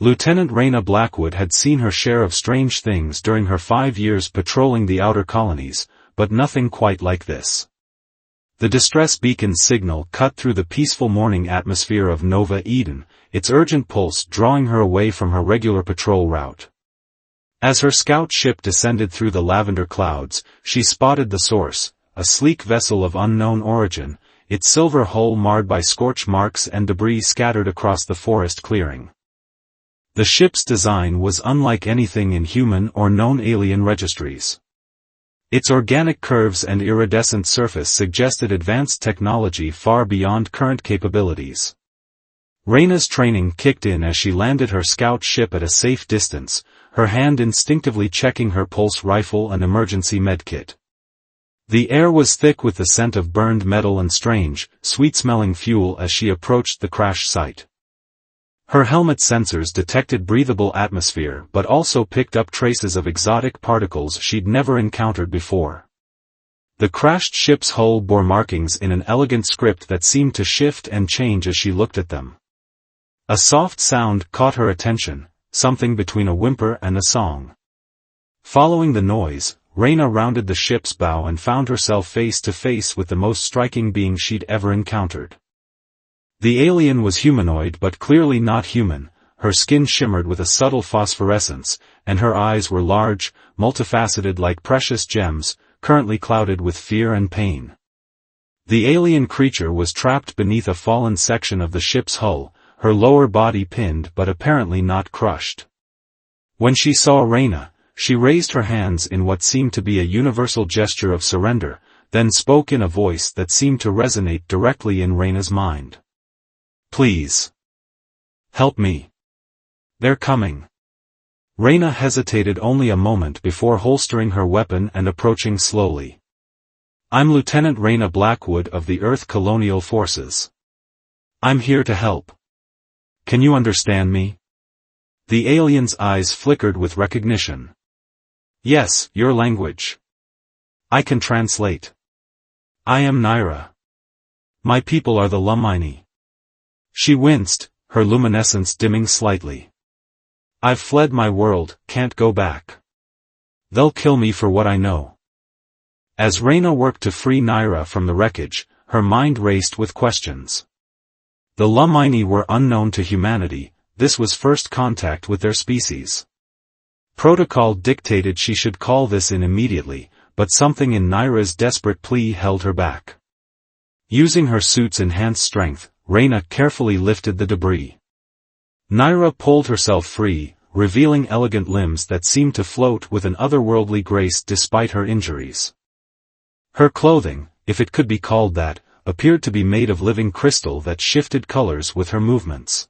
Lieutenant Reyna Blackwood had seen her share of strange things during her 5 years patrolling the outer colonies, but nothing quite like this. The distress beacon's signal cut through the peaceful morning atmosphere of Nova Eden, its urgent pulse drawing her away from her regular patrol route. As her scout ship descended through the lavender clouds, she spotted the source, a sleek vessel of unknown origin, its silver hull marred by scorch marks and debris scattered across the forest clearing. The ship's design was unlike anything in human or known alien registries. Its organic curves and iridescent surface suggested advanced technology far beyond current capabilities. Reyna's training kicked in as she landed her scout ship at a safe distance, her hand instinctively checking her pulse rifle and emergency medkit. The air was thick with the scent of burned metal and strange, sweet-smelling fuel as she approached the crash site. Her helmet sensors detected breathable atmosphere but also picked up traces of exotic particles she'd never encountered before. The crashed ship's hull bore markings in an elegant script that seemed to shift and change as she looked at them. A soft sound caught her attention, something between a whimper and a song. Following the noise, Reyna rounded the ship's bow and found herself face to face with the most striking being she'd ever encountered. The alien was humanoid but clearly not human, her skin shimmered with a subtle phosphorescence, and her eyes were large, multifaceted like precious gems, currently clouded with fear and pain. The alien creature was trapped beneath a fallen section of the ship's hull, her lower body pinned but apparently not crushed. When she saw Reyna, she raised her hands in what seemed to be a universal gesture of surrender, then spoke in a voice that seemed to resonate directly in Reyna's mind. "Please. Help me. They're coming." Reyna hesitated only a moment before holstering her weapon and approaching slowly. "I'm Lieutenant Reyna Blackwood of the Earth Colonial Forces. I'm here to help. Can you understand me?" The alien's eyes flickered with recognition. "Yes, your language. I can translate. I am Naira. My people are the Lumini." She winced, her luminescence dimming slightly. "I've fled my world, can't go back. They'll kill me for what I know." As Reyna worked to free Naira from the wreckage, her mind raced with questions. The Lumini were unknown to humanity, this was first contact with their species. Protocol dictated she should call this in immediately, but something in Naira's desperate plea held her back. Using her suit's enhanced strength, Reyna carefully lifted the debris. Naira pulled herself free, revealing elegant limbs that seemed to float with an otherworldly grace despite her injuries. Her clothing, if it could be called that, appeared to be made of living crystal that shifted colors with her movements.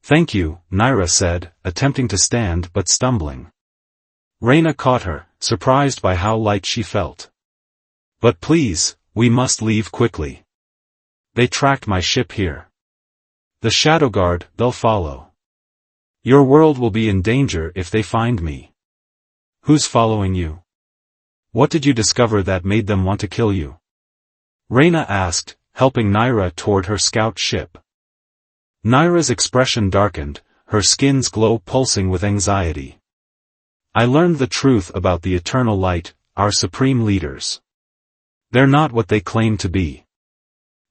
"Thank you," Naira said, attempting to stand but stumbling. Reyna caught her, surprised by how light she felt. "But please, we must leave quickly. They tracked my ship here. The Shadow Guard, they'll follow. Your world will be in danger if they find me." "Who's following you? What did you discover that made them want to kill you?" Reyna asked, helping Naira toward her scout ship. Naira's expression darkened, her skin's glow pulsing with anxiety. "I learned the truth about the Eternal Light, our supreme leaders. They're not what they claim to be.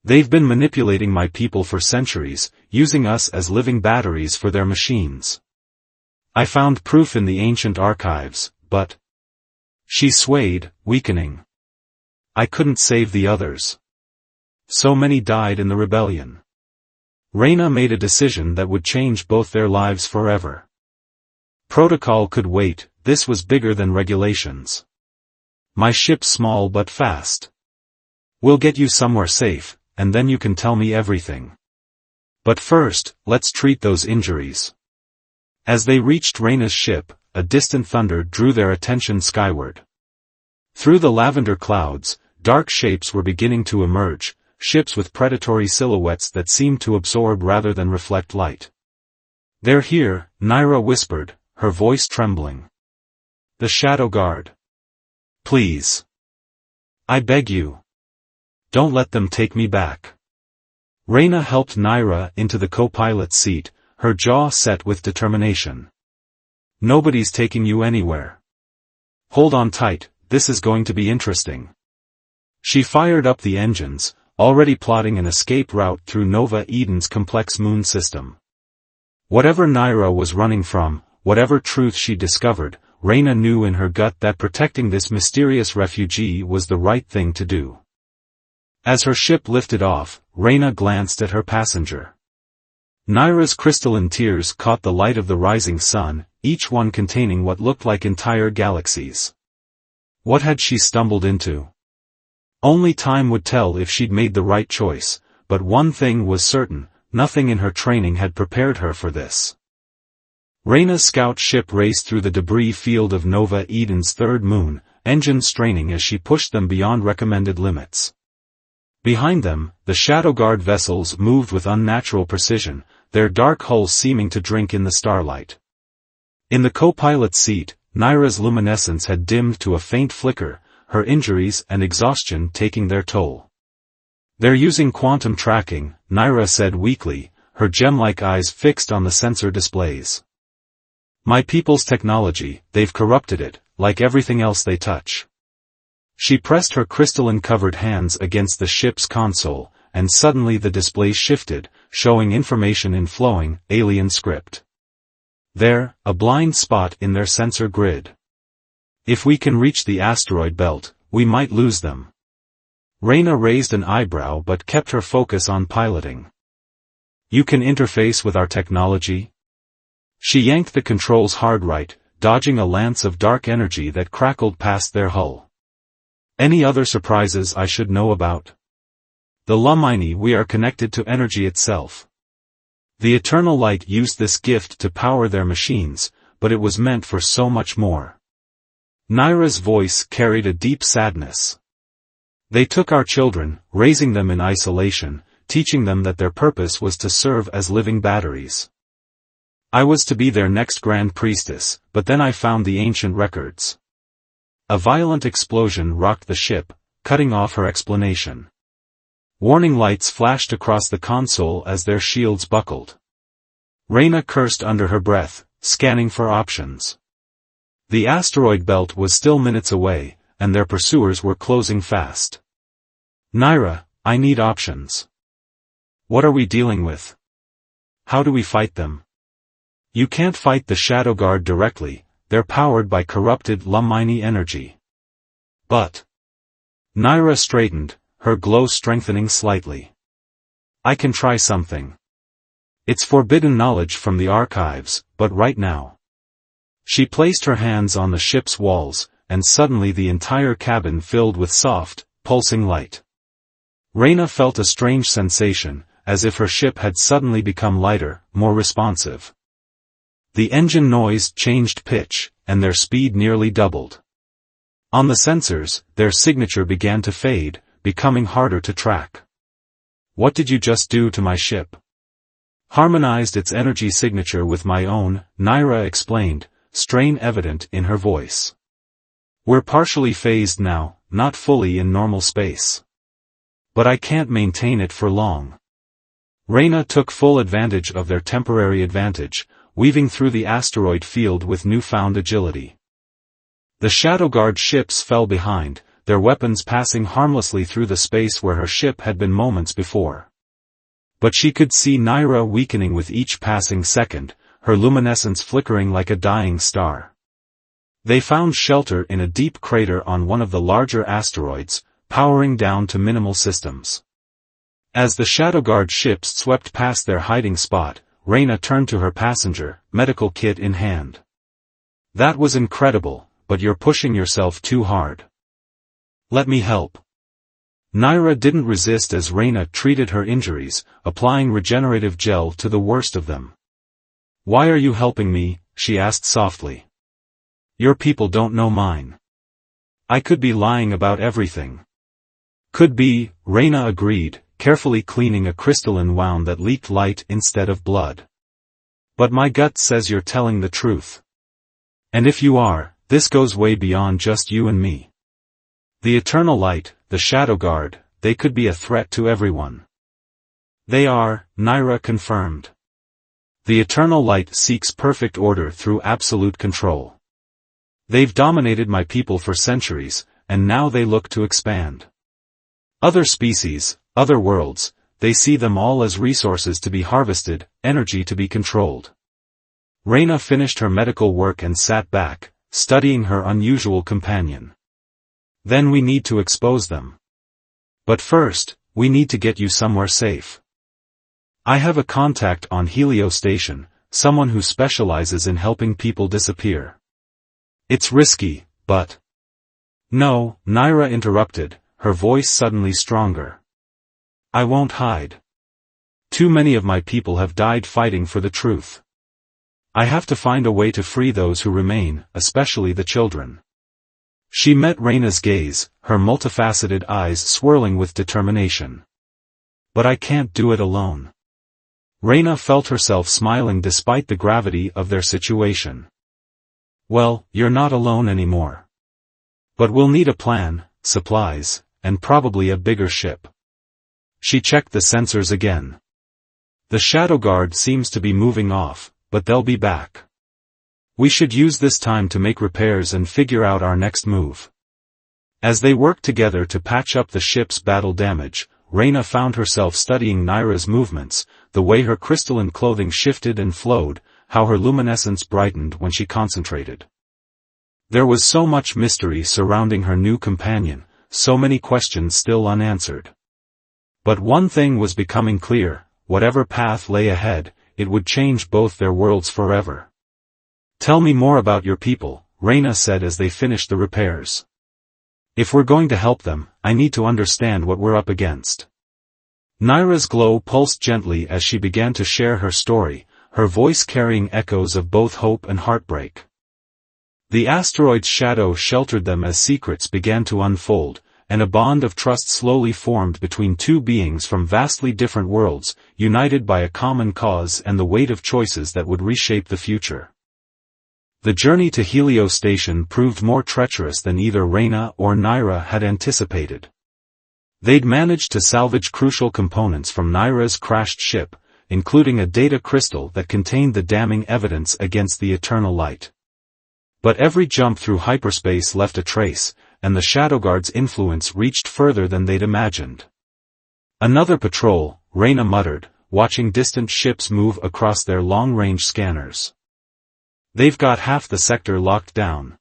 They've been manipulating my people for centuries, using us as living batteries for their machines. I found proof in the ancient archives, but..." She swayed, weakening. "I couldn't save the others. So many died in the rebellion." Reyna made a decision that would change both their lives forever. Protocol could wait, this was bigger than regulations. "My ship's small but fast. We'll get you somewhere safe, and then you can tell me everything. But first, let's treat those injuries." As they reached Reyna's ship, a distant thunder drew their attention skyward. Through the lavender clouds, dark shapes were beginning to emerge, ships with predatory silhouettes that seemed to absorb rather than reflect light. "They're here," Naira whispered, her voice trembling. "The Shadow Guard. Please. I beg you. Don't let them take me back." Reyna helped Naira into the co-pilot's seat, her jaw set with determination. Nobody's taking you anywhere. Hold on tight, this is going to be interesting. She fired up the engines, already plotting an escape route through Nova Eden's complex moon system. Whatever Naira was running from, whatever truth she discovered, Reyna knew in her gut that protecting this mysterious refugee was the right thing to do. As her ship lifted off, Reyna glanced at her passenger. Naira's crystalline tears caught the light of the rising sun, each one containing what looked like entire galaxies. What had she stumbled into? Only time would tell if she'd made the right choice, but one thing was certain, nothing in her training had prepared her for this. Reyna's scout ship raced through the debris field of Nova Eden's third moon, engines straining as she pushed them beyond recommended limits. Behind them, the Shadow Guard vessels moved with unnatural precision, their dark hulls seeming to drink in the starlight. In the co-pilot's seat, Naira's luminescence had dimmed to a faint flicker, her injuries and exhaustion taking their toll. "They're using quantum tracking," Naira said weakly, her gem-like eyes fixed on the sensor displays. "My people's technology, they've corrupted it, like everything else they touch." She pressed her crystalline-covered hands against the ship's console, and suddenly the display shifted, showing information in flowing, alien script. There, a blind spot in their sensor grid. "If we can reach the asteroid belt, we might lose them." Reyna raised an eyebrow but kept her focus on piloting. "You can interface with our technology?" She yanked the controls hard right, dodging a lance of dark energy that crackled past their hull. "Any other surprises I should know about?" "The Lumini, we are connected to energy itself. The Eternal Light used this gift to power their machines, but it was meant for so much more." Naira's voice carried a deep sadness. "They took our children, raising them in isolation, teaching them that their purpose was to serve as living batteries. I was to be their next grand priestess, but then I found the ancient records." A violent explosion rocked the ship, cutting off her explanation. Warning lights flashed across the console as their shields buckled. Reyna cursed under her breath, scanning for options. The asteroid belt was still minutes away, and their pursuers were closing fast. "Naira, I need options. What are we dealing with? How do we fight them?" "You can't fight the Shadow Guard directly, they're powered by corrupted Lumini energy." "But..." Naira straightened, her glow strengthening slightly. "I can try something. It's forbidden knowledge from the archives, but right now." She placed her hands on the ship's walls, and suddenly the entire cabin filled with soft, pulsing light. Reyna felt a strange sensation, as if her ship had suddenly become lighter, more responsive. The engine noise changed pitch, and their speed nearly doubled. On the sensors, their signature began to fade, becoming harder to track. "What did you just do to my ship?" "Harmonized its energy signature with my own," Naira explained, strain evident in her voice. "We're partially phased now, not fully in normal space. But I can't maintain it for long." Reyna took full advantage of their temporary advantage, weaving through the asteroid field with newfound agility. The Shadow Guard ships fell behind, their weapons passing harmlessly through the space where her ship had been moments before. But she could see Naira weakening with each passing second, her luminescence flickering like a dying star. They found shelter in a deep crater on one of the larger asteroids, powering down to minimal systems. As the Shadow Guard ships swept past their hiding spot, Reyna turned to her passenger, medical kit in hand. "That was incredible, but you're pushing yourself too hard. Let me help." Naira didn't resist as Reyna treated her injuries, applying regenerative gel to the worst of them. "Why are you helping me?" she asked softly. "Your people don't know mine." "I could be lying about everything." "Could be," Reyna agreed, carefully cleaning a crystalline wound that leaked light instead of blood. "But my gut says you're telling the truth. And if you are, this goes way beyond just you and me. The Eternal Light, the Shadow Guard, they could be a threat to everyone." "They are," Naira confirmed. The eternal light seeks perfect order through absolute control. They've dominated my people for centuries, and now they look to expand. Other species, other worlds, they see them all as resources to be harvested, energy to be controlled. Reyna finished her medical work and sat back, studying her unusual companion. Then we need to expose them. But first, we need to get you somewhere safe. I have a contact on Helio Station, someone who specializes in helping people disappear. It's risky, but... No, Naira interrupted, her voice suddenly stronger. I won't hide. Too many of my people have died fighting for the truth. I have to find a way to free those who remain, especially the children. She met Reyna's gaze, her multifaceted eyes swirling with determination. But I can't do it alone. Reyna felt herself smiling despite the gravity of their situation. Well, you're not alone anymore. But we'll need a plan, supplies, and probably a bigger ship. She checked the sensors again. The Shadow Guard seems to be moving off, but they'll be back. We should use this time to make repairs and figure out our next move. As they worked together to patch up the ship's battle damage, Reyna found herself studying Naira's movements, the way her crystalline clothing shifted and flowed, how her luminescence brightened when she concentrated. There was so much mystery surrounding her new companion, so many questions still unanswered. But one thing was becoming clear: whatever path lay ahead, it would change both their worlds forever. Tell me more about your people, Reyna said as they finished the repairs. If we're going to help them, I need to understand what we're up against. Naira's glow pulsed gently as she began to share her story, her voice carrying echoes of both hope and heartbreak. The asteroid's shadow sheltered them as secrets began to unfold, and a bond of trust slowly formed between two beings from vastly different worlds, united by a common cause and the weight of choices that would reshape the future. The journey to Helio Station proved more treacherous than either Reyna or Naira had anticipated. They'd managed to salvage crucial components from Naira's crashed ship, including a data crystal that contained the damning evidence against the eternal light. But every jump through hyperspace left a trace, and the Shadow Guard's influence reached further than they'd imagined. Another patrol, Reyna muttered, watching distant ships move across their long-range scanners. They've got half the sector locked down.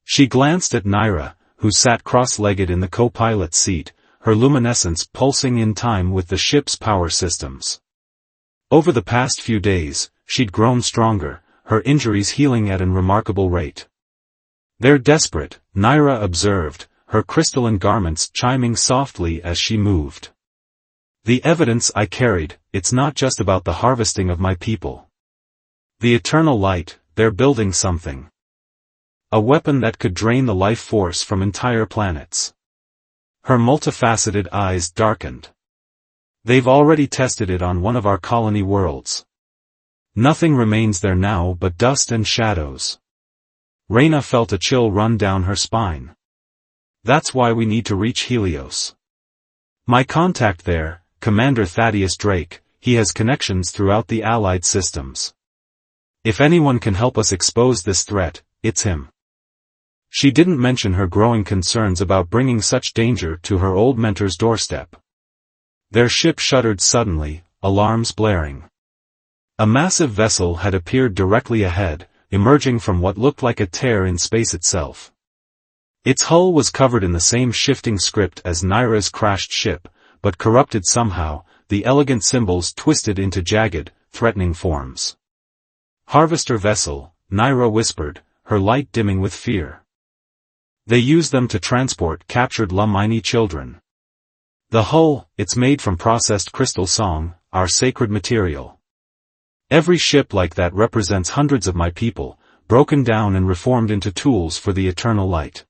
She glanced at Naira, who sat cross-legged in the co-pilot's seat, her luminescence pulsing in time with the ship's power systems. Over the past few days, she'd grown stronger, her injuries healing at an remarkable rate. They're desperate, Naira observed, her crystalline garments chiming softly as she moved. The evidence I carried, it's not just about the harvesting of my people. The eternal light, they're building something. A weapon that could drain the life force from entire planets. Her multifaceted eyes darkened. They've already tested it on one of our colony worlds. Nothing remains there now but dust and shadows. Reyna felt a chill run down her spine. That's why we need to reach Helios. My contact there, Commander Thaddeus Drake, he has connections throughout the Allied systems. If anyone can help us expose this threat, it's him. She didn't mention her growing concerns about bringing such danger to her old mentor's doorstep. Their ship shuddered suddenly, alarms blaring. A massive vessel had appeared directly ahead, emerging from what looked like a tear in space itself. Its hull was covered in the same shifting script as Naira's crashed ship, but corrupted somehow, the elegant symbols twisted into jagged, threatening forms. Harvester vessel, Naira whispered, her light dimming with fear. They use them to transport captured Lamini children. The hull, it's made from processed crystal song, our sacred material. Every ship like that represents hundreds of my people, broken down and reformed into tools for the eternal light.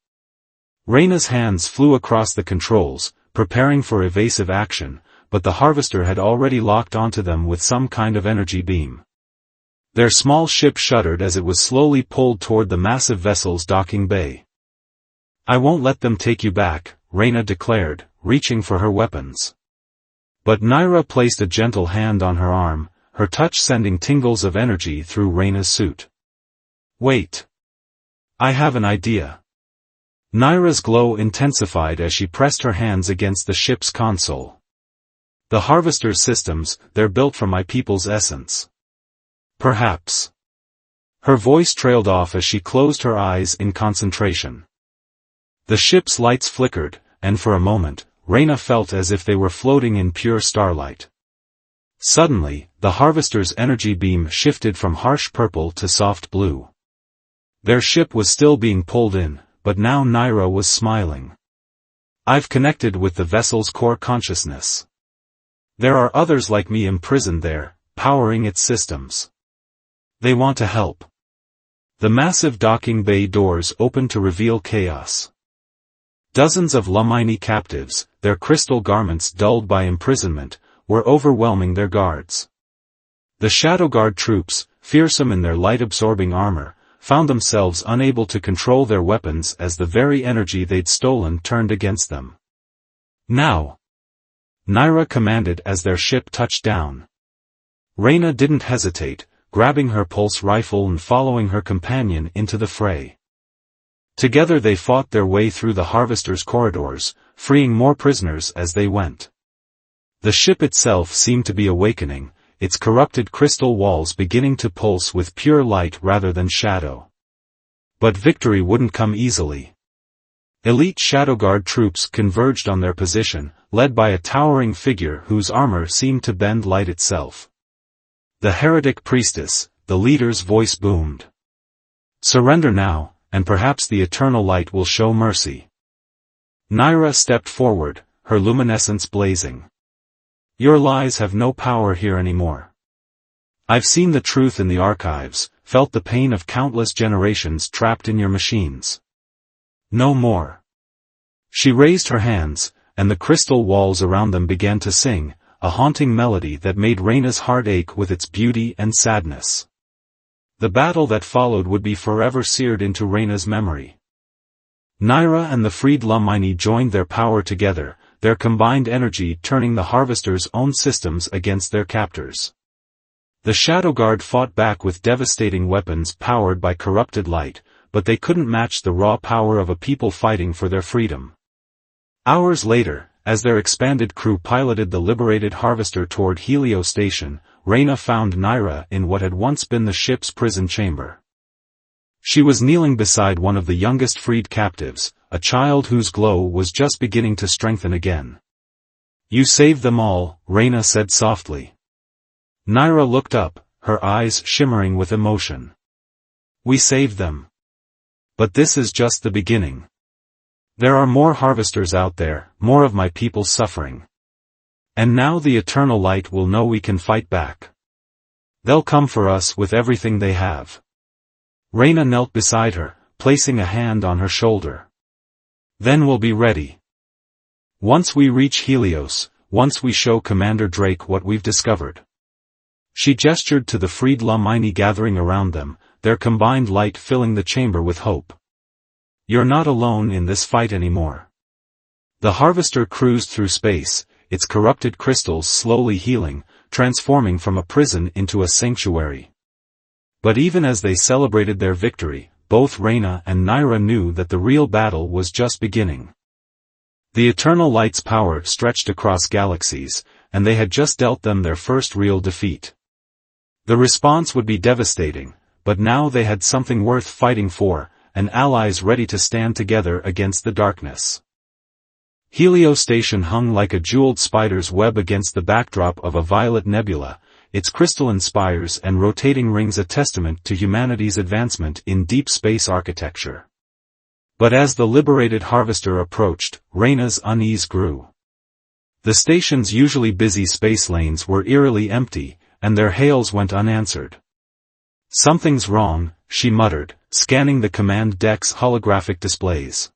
Reyna's hands flew across the controls, preparing for evasive action, but the harvester had already locked onto them with some kind of energy beam. Their small ship shuddered as it was slowly pulled toward the massive vessel's docking bay. I won't let them take you back, Reyna declared, reaching for her weapons. But Naira placed a gentle hand on her arm, her touch sending tingles of energy through Reyna's suit. "Wait. I have an idea." Naira's glow intensified as she pressed her hands against the ship's console. "The Harvester's systems, they're built from my people's essence. Perhaps." Her voice trailed off as she closed her eyes in concentration. The ship's lights flickered, and for a moment, Reyna felt as if they were floating in pure starlight. Suddenly, the Harvester's energy beam shifted from harsh purple to soft blue. Their ship was still being pulled in, but now Naira was smiling. "I've connected with the vessel's core consciousness. There are others like me imprisoned there, powering its systems. They want to help." The massive docking bay doors opened to reveal chaos. Dozens of Lumini captives, their crystal garments dulled by imprisonment, were overwhelming their guards. The Shadow Guard troops, fearsome in their light-absorbing armor, found themselves unable to control their weapons as the very energy they'd stolen turned against them. "Now!" Naira commanded as their ship touched down. Reyna didn't hesitate, grabbing her pulse rifle and following her companion into the fray. Together they fought their way through the Harvester's corridors, freeing more prisoners as they went. The ship itself seemed to be awakening, its corrupted crystal walls beginning to pulse with pure light rather than shadow. But victory wouldn't come easily. Elite Shadow Guard troops converged on their position, led by a towering figure whose armor seemed to bend light itself. "The heretic priestess," the leader's voice boomed. "Surrender now, and perhaps the eternal light will show mercy." Naira stepped forward, her luminescence blazing. "Your lies have no power here anymore. I've seen the truth in the archives, felt the pain of countless generations trapped in your machines. No more." She raised her hands, and the crystal walls around them began to sing, a haunting melody that made Reyna's heart ache with its beauty and sadness. The battle that followed would be forever seared into Reyna's memory. Naira and the freed Lumini joined their power together, their combined energy turning the Harvester's own systems against their captors. The Shadow Guard fought back with devastating weapons powered by corrupted light, but they couldn't match the raw power of a people fighting for their freedom. Hours later, as their expanded crew piloted the liberated Harvester toward Helio Station, Reyna found Naira in what had once been the ship's prison chamber. She was kneeling beside one of the youngest freed captives, a child whose glow was just beginning to strengthen again. "You saved them all," Reyna said softly. Naira looked up, her eyes shimmering with emotion. "We saved them. But this is just the beginning. There are more Harvesters out there, more of my people suffering. And now the eternal light will know we can fight back. They'll come for us with everything they have." Reyna knelt beside her, placing a hand on her shoulder. "Then we'll be ready. Once we reach Helios, once we show Commander Drake what we've discovered." She gestured to the freed Lumini gathering around them, their combined light filling the chamber with hope. "You're not alone in this fight anymore." The Harvester cruised through space, its corrupted crystals slowly healing, transforming from a prison into a sanctuary. But even as they celebrated their victory, both Reyna and Naira knew that the real battle was just beginning. The Eternal Light's power stretched across galaxies, and they had just dealt them their first real defeat. The response would be devastating, but now they had something worth fighting for, and allies ready to stand together against the darkness. Helio Station hung like a jeweled spider's web against the backdrop of a violet nebula, its crystalline spires and rotating rings a testament to humanity's advancement in deep space architecture. But as the liberated Harvester approached, Reyna's unease grew. The station's usually busy space lanes were eerily empty, and their hails went unanswered. "Something's wrong," she muttered, scanning the command deck's holographic displays.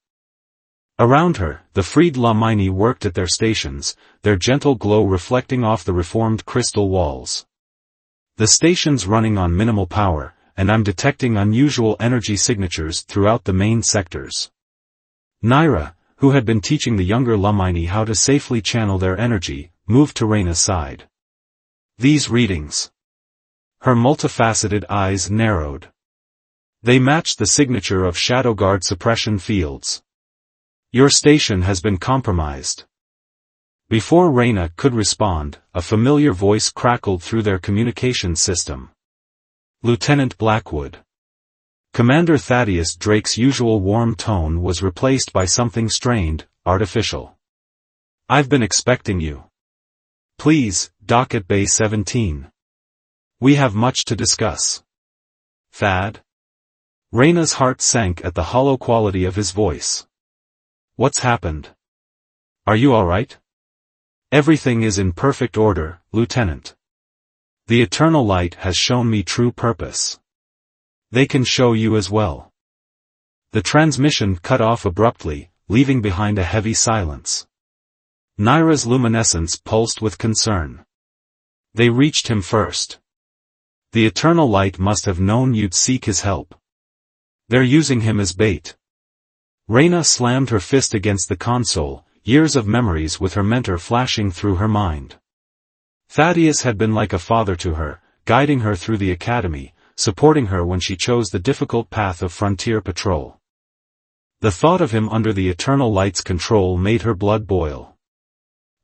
Around her, the freed Lumini worked at their stations, their gentle glow reflecting off the reformed crystal walls. "The station's running on minimal power, and I'm detecting unusual energy signatures throughout the main sectors." Naira, who had been teaching the younger Lumini how to safely channel their energy, moved to Reyna's side. "These readings. Her multifaceted eyes narrowed. They matched the signature of Shadow Guard suppression fields. Your station has been compromised. Before Reyna could respond, a familiar voice crackled through their communication system. Lieutenant Blackwood. Commander Thaddeus Drake's usual warm tone was replaced by something strained, artificial. I've been expecting you. Please, dock at Bay 17. We have much to discuss. Thad? Reyna's heart sank at the hollow quality of his voice. What's happened? Are you all right? Everything is in perfect order, Lieutenant. The Eternal Light has shown me true purpose. They can show you as well. The transmission cut off abruptly, leaving behind a heavy silence. Naira's luminescence pulsed with concern. They reached him first. The Eternal Light must have known you'd seek his help. They're using him as bait. Reyna slammed her fist against the console, years of memories with her mentor flashing through her mind. Thaddeus had been like a father to her, guiding her through the academy, supporting her when she chose the difficult path of frontier patrol. The thought of him under the Eternal Light's control made her blood boil.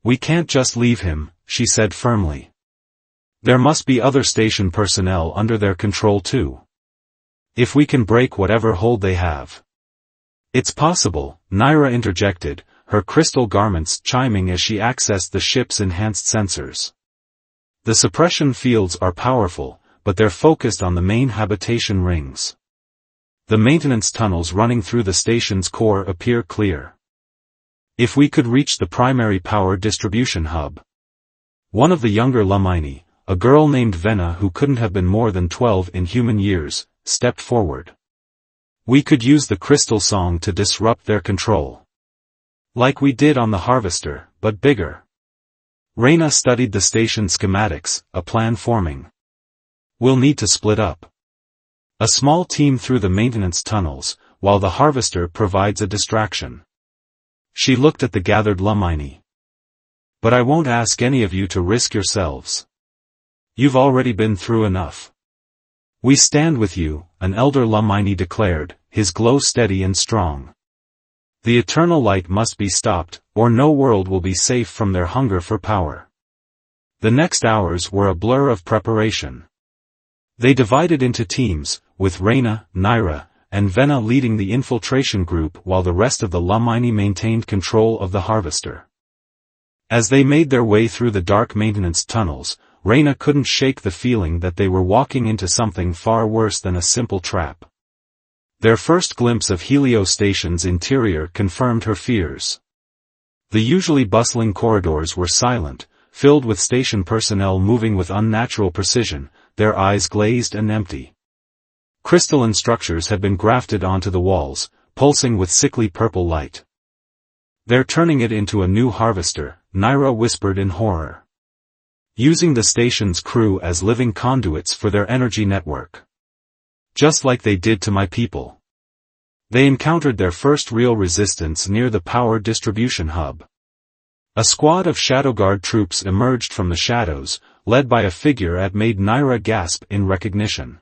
We can't just leave him, she said firmly. There must be other station personnel under their control too. If we can break whatever hold they have. It's possible, Naira interjected, her crystal garments chiming as she accessed the ship's enhanced sensors. The suppression fields are powerful, but they're focused on the main habitation rings. The maintenance tunnels running through the station's core appear clear. If we could reach the primary power distribution hub. One of the younger Lamini, a girl named Vena who couldn't have been more than 12 in human years, stepped forward. We could use the crystal song to disrupt their control. Like we did on the Harvester, but bigger. Reyna studied the station schematics, a plan forming. We'll need to split up. A small team through the maintenance tunnels, while the Harvester provides a distraction. She looked at the gathered Lamini. But I won't ask any of you to risk yourselves. You've already been through enough. We stand with you, an elder Lamini declared, his glow steady and strong. The Eternal Light must be stopped, or no world will be safe from their hunger for power. The next hours were a blur of preparation. They divided into teams, with Reyna, Naira, and Vena leading the infiltration group while the rest of the Lamini maintained control of the Harvester. As they made their way through the dark maintenance tunnels, Reyna couldn't shake the feeling that they were walking into something far worse than a simple trap. Their first glimpse of Helio Station's interior confirmed her fears. The usually bustling corridors were silent, filled with station personnel moving with unnatural precision, their eyes glazed and empty. Crystalline structures had been grafted onto the walls, pulsing with sickly purple light. They're turning it into a new Harvester, Naira whispered in horror. Using the station's crew as living conduits for their energy network. Just like they did to my people. They encountered their first real resistance near the power distribution hub. A squad of Shadow Guard troops emerged from the shadows, led by a figure that made Naira gasp in recognition.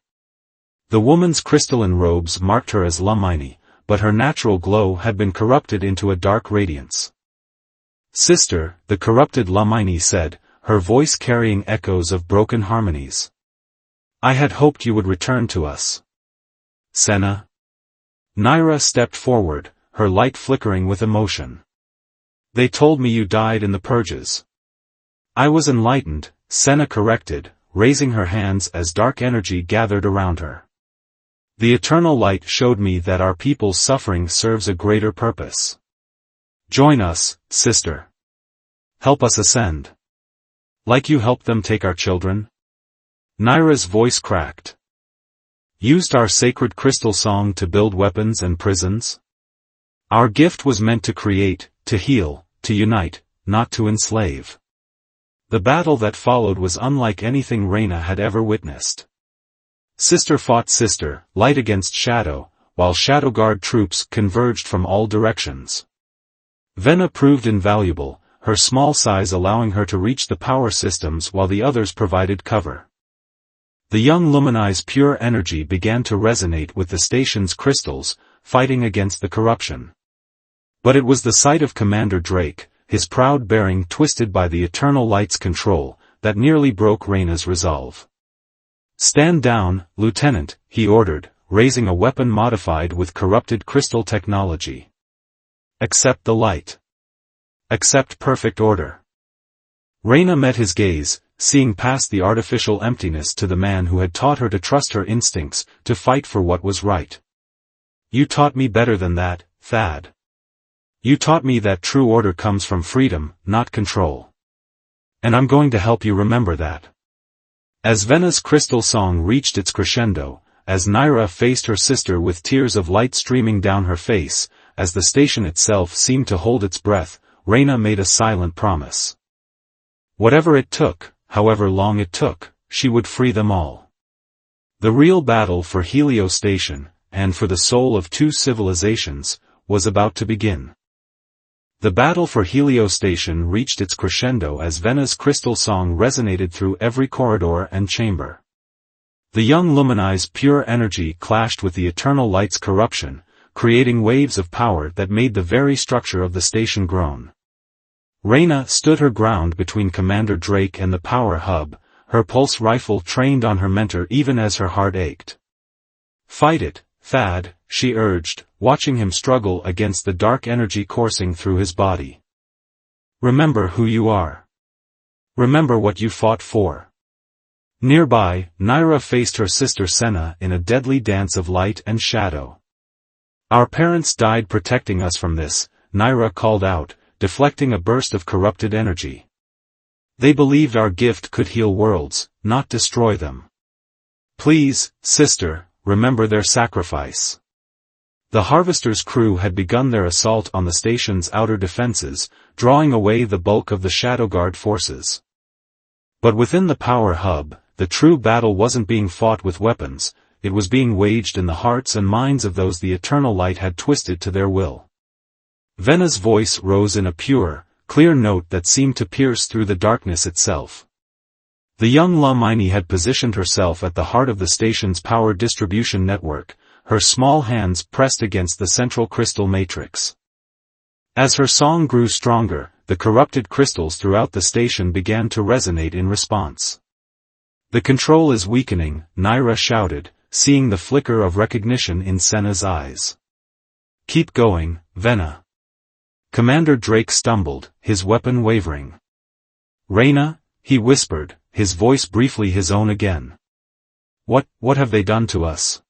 The woman's crystalline robes marked her as Lamini, but her natural glow had been corrupted into a dark radiance. Sister, the corrupted Lamini said, her voice carrying echoes of broken harmonies. I had hoped you would return to us. Senna? Naira stepped forward, her light flickering with emotion. They told me you died in the purges. I was enlightened, Senna corrected, raising her hands as dark energy gathered around her. The Eternal Light showed me that our people's suffering serves a greater purpose. Join us, sister. Help us ascend. Like you helped them take our children? Naira's voice cracked. Used our sacred crystal song to build weapons and prisons? Our gift was meant to create, to heal, to unite, not to enslave. The battle that followed was unlike anything Reyna had ever witnessed. Sister fought sister, light against shadow, while Shadow Guard troops converged from all directions. Vena proved invaluable, her small size allowing her to reach the power systems while the others provided cover. The young Lumini's pure energy began to resonate with the station's crystals, fighting against the corruption. But it was the sight of Commander Drake, his proud bearing twisted by the Eternal Light's control, that nearly broke Reyna's resolve. "Stand down, Lieutenant," he ordered, raising a weapon modified with corrupted crystal technology. "Accept the light. Accept perfect order." Reyna met his gaze, seeing past the artificial emptiness to the man who had taught her to trust her instincts, to fight for what was right. "You taught me better than that, Thad. You taught me that true order comes from freedom, not control. And I'm going to help you remember that." As Vena's crystal song reached its crescendo, as Naira faced her sister with tears of light streaming down her face, as the station itself seemed to hold its breath, Reyna made a silent promise. Whatever it took, however long it took, she would free them all. The real battle for Helio Station, and for the soul of two civilizations, was about to begin. The battle for Helio Station reached its crescendo as Vena's crystal song resonated through every corridor and chamber. The young Lumini's pure energy clashed with the Eternal Light's corruption, creating waves of power that made the very structure of the station groan. Reyna stood her ground between Commander Drake and the power hub, her pulse rifle trained on her mentor even as her heart ached. "Fight it, Thad," she urged, watching him struggle against the dark energy coursing through his body. "Remember who you are. Remember what you fought for." Nearby, Naira faced her sister Senna in a deadly dance of light and shadow. "Our parents died protecting us from this," Naira called out, deflecting a burst of corrupted energy. "They believed our gift could heal worlds, not destroy them. Please, sister, remember their sacrifice." The Harvester's crew had begun their assault on the station's outer defenses, drawing away the bulk of the Shadowguard forces. But within the power hub, the true battle wasn't being fought with weapons, it was being waged in the hearts and minds of those the Eternal Light had twisted to their will. Vena's voice rose in a pure, clear note that seemed to pierce through the darkness itself. The young Lumini had positioned herself at the heart of the station's power distribution network, her small hands pressed against the central crystal matrix. As her song grew stronger, the corrupted crystals throughout the station began to resonate in response. "The control is weakening," Naira shouted, seeing the flicker of recognition in Senna's eyes. "Keep going, Vena." Commander Drake stumbled, his weapon wavering. "Reyna," he whispered, his voice briefly his own again. What have they done to us?"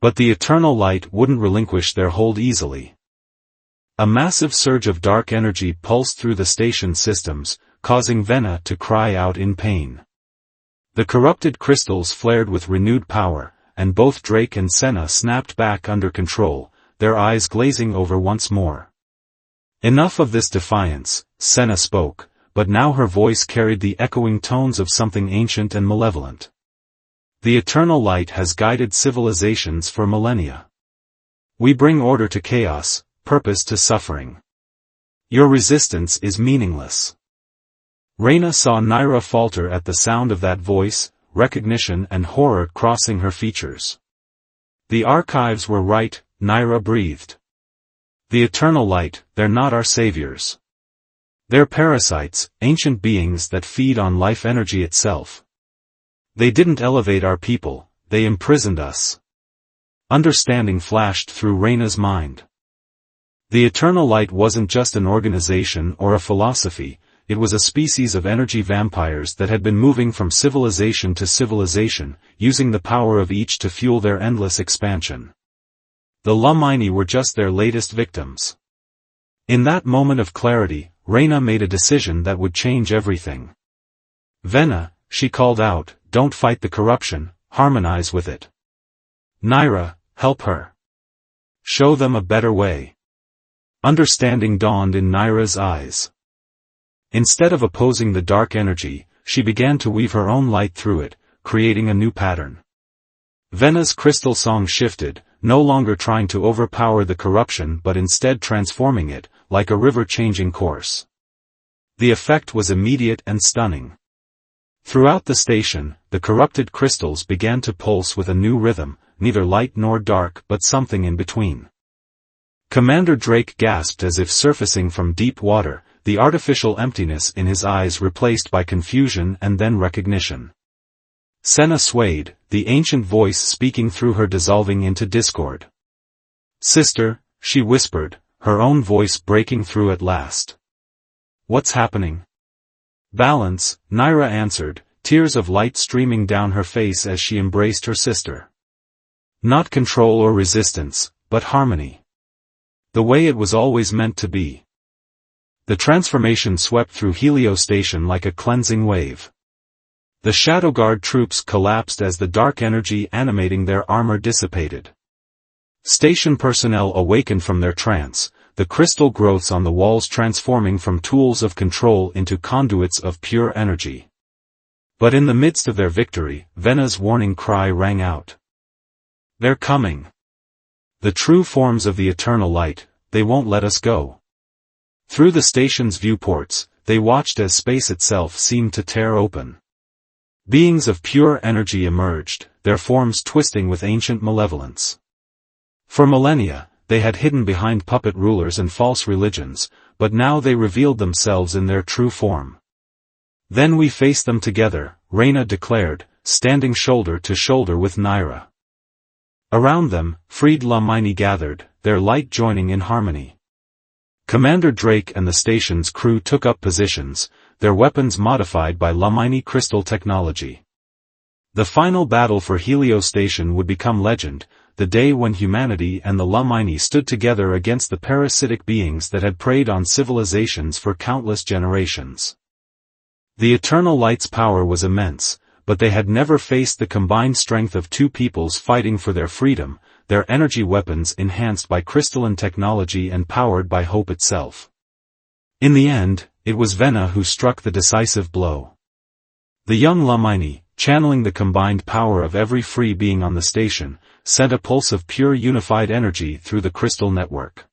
But the Eternal Light wouldn't relinquish their hold easily. A massive surge of dark energy pulsed through the station systems, causing Vena to cry out in pain. The corrupted crystals flared with renewed power, and both Drake and Senna snapped back under control, their eyes glazing over once more. "Enough of this defiance," Senna spoke, but now her voice carried the echoing tones of something ancient and malevolent. "The Eternal Light has guided civilizations for millennia. We bring order to chaos, purpose to suffering. Your resistance is meaningless." Reyna saw Naira falter at the sound of that voice, recognition and horror crossing her features. "The archives were right," Naira breathed. "The Eternal Light, they're not our saviors. They're parasites, ancient beings that feed on life energy itself. They didn't elevate our people, they imprisoned us." Understanding flashed through Reyna's mind. The Eternal Light wasn't just an organization or a philosophy, it was a species of energy vampires that had been moving from civilization to civilization, using the power of each to fuel their endless expansion. The Lumini were just their latest victims. In that moment of clarity, Reyna made a decision that would change everything. "Vena," she called out, "don't fight the corruption, harmonize with it. Naira, help her. Show them a better way." Understanding dawned in Naira's eyes. Instead of opposing the dark energy, she began to weave her own light through it, creating a new pattern. Vena's crystal song shifted, no longer trying to overpower the corruption but instead transforming it, like a river changing course. The effect was immediate and stunning. Throughout the station, the corrupted crystals began to pulse with a new rhythm, neither light nor dark but something in between. Commander Drake gasped as if surfacing from deep water, the artificial emptiness in his eyes replaced by confusion and then recognition. Senna swayed, the ancient voice speaking through her dissolving into discord. "Sister," she whispered, her own voice breaking through at last. "What's happening?" "Balance," Naira answered, tears of light streaming down her face as she embraced her sister. "Not control or resistance, but harmony. The way it was always meant to be." The transformation swept through Helio Station like a cleansing wave. The Shadow Guard troops collapsed as the dark energy animating their armor dissipated. Station personnel awakened from their trance, the crystal growths on the walls transforming from tools of control into conduits of pure energy. But in the midst of their victory, Vena's warning cry rang out. "They're coming. The true forms of the eternal light, they won't let us go." Through the station's viewports, they watched as space itself seemed to tear open. Beings of pure energy emerged, their forms twisting with ancient malevolence. For millennia, they had hidden behind puppet rulers and false religions, but now they revealed themselves in their true form. "Then we face them together," Reyna declared, standing shoulder to shoulder with Naira. Around them, freed Lamini gathered, their light joining in harmony. Commander Drake and the station's crew took up positions, their weapons modified by Lamini crystal technology. The final battle for Helio Station would become legend, the day when humanity and the Lamini stood together against the parasitic beings that had preyed on civilizations for countless generations. The Eternal Light's power was immense, but they had never faced the combined strength of two peoples fighting for their freedom, their energy weapons enhanced by crystalline technology and powered by hope itself. In the end, it was Vena who struck the decisive blow. The young Lamini, channeling the combined power of every free being on the station, sent a pulse of pure unified energy through the crystal network.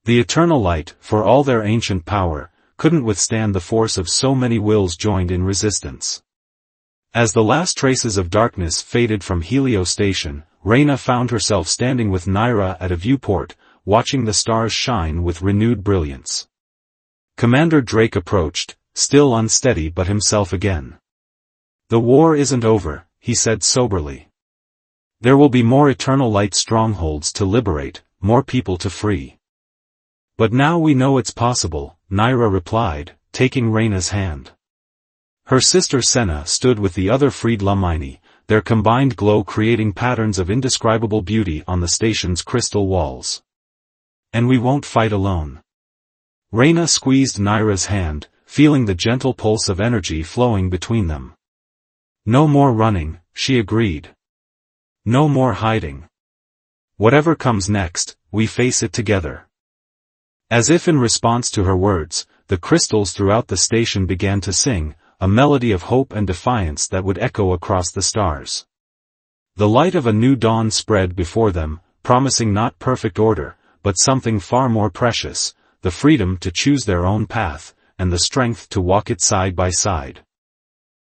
The Eternal Light, for all their ancient power, couldn't withstand the force of so many wills joined in resistance. As the last traces of darkness faded from Helio Station, Reyna found herself standing with Naira at a viewport, watching the stars shine with renewed brilliance. Commander Drake approached, still unsteady but himself again. "The war isn't over," he said soberly. "There will be more Eternal Light strongholds to liberate, more people to free." "But now we know it's possible," Naira replied, taking Reyna's hand. Her sister Senna stood with the other freed Lamini, their combined glow creating patterns of indescribable beauty on the station's crystal walls. "And we won't fight alone." Reyna squeezed Naira's hand, feeling the gentle pulse of energy flowing between them. "No more running," she agreed. "No more hiding. Whatever comes next, we face it together." As if in response to her words, the crystals throughout the station began to sing, a melody of hope and defiance that would echo across the stars. The light of a new dawn spread before them, promising not perfect order, but something far more precious, the freedom to choose their own path, and the strength to walk it side by side.